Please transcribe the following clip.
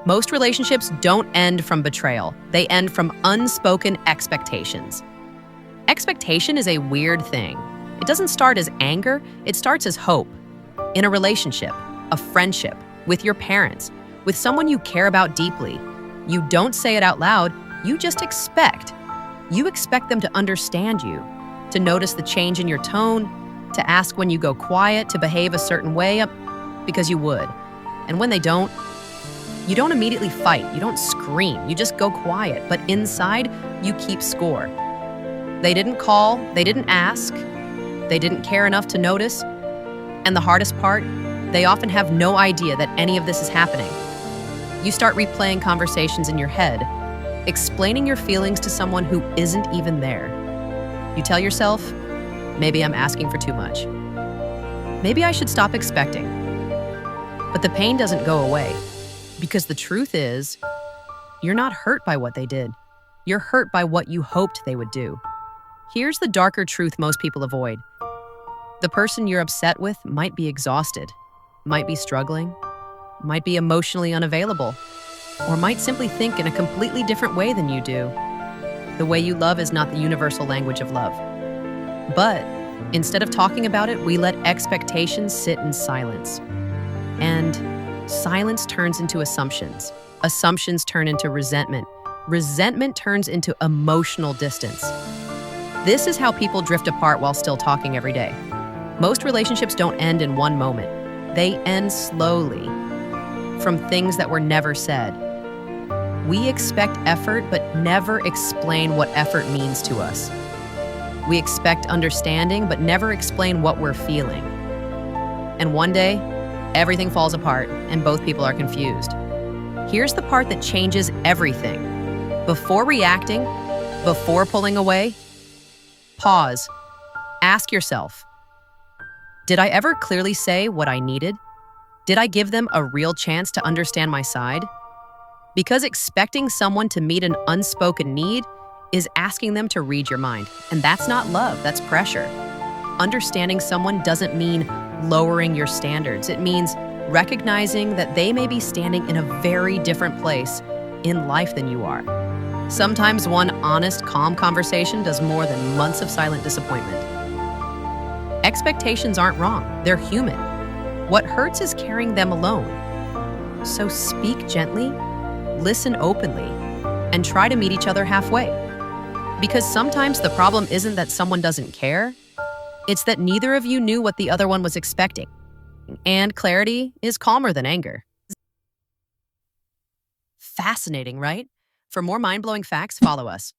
Most relationships don't end from betrayal. They end from unspoken expectations. Expectation is a weird thing. It doesn't start as anger, it starts as hope. In a relationship, a friendship, with your parents, with someone you care about deeply, you don't say it out loud, you just expect. You expect them to understand you, to notice the change in your tone, to ask when you go quiet, to behave a certain way, because you would. And when they don't, you don't immediately fight, you don't scream, you just go quiet, but inside, you keep score. They didn't call, they didn't ask, they didn't care enough to notice, and the hardest part, they often have no idea that any of this is happening. You start replaying conversations in your head, explaining your feelings to someone who isn't even there. You tell yourself, maybe I'm asking for too much. Maybe I should stop expecting. But the pain doesn't go away, because the truth is, you're not hurt by what they did. You're hurt by what you hoped they would do. Here's the darker truth most people avoid. The person you're upset with might be exhausted, might be struggling, might be emotionally unavailable, or might simply think in a completely different way than you do. The way you love is not the universal language of love. But instead of talking about it, we let expectations sit in silence. And silence turns into assumptions. Assumptions turn into resentment. Resentment turns into emotional distance. This is how people drift apart while still talking every day. Most relationships don't end in one moment. They end slowly, from things that were never said. We expect effort, but never explain what effort means to us. We expect understanding, but never explain what we're feeling. And one day, everything falls apart, and both people are confused. Here's the part that changes everything. Before reacting, before pulling away, pause. Ask yourself, did I ever clearly say what I needed? Did I give them a real chance to understand my side? Because expecting someone to meet an unspoken need is asking them to read your mind. And that's not love, that's pressure. Understanding someone doesn't mean lowering your standards. It means recognizing that they may be standing in a very different place in life than you are. Sometimes one honest, calm conversation does more than months of silent disappointment. Expectations aren't wrong, they're human. What hurts is carrying them alone. So speak gently, listen openly, and try to meet each other halfway. Because sometimes the problem isn't that someone doesn't care, it's that neither of you knew what the other one was expecting. And clarity is calmer than anger. Fascinating, right? For more mind-blowing facts, follow us.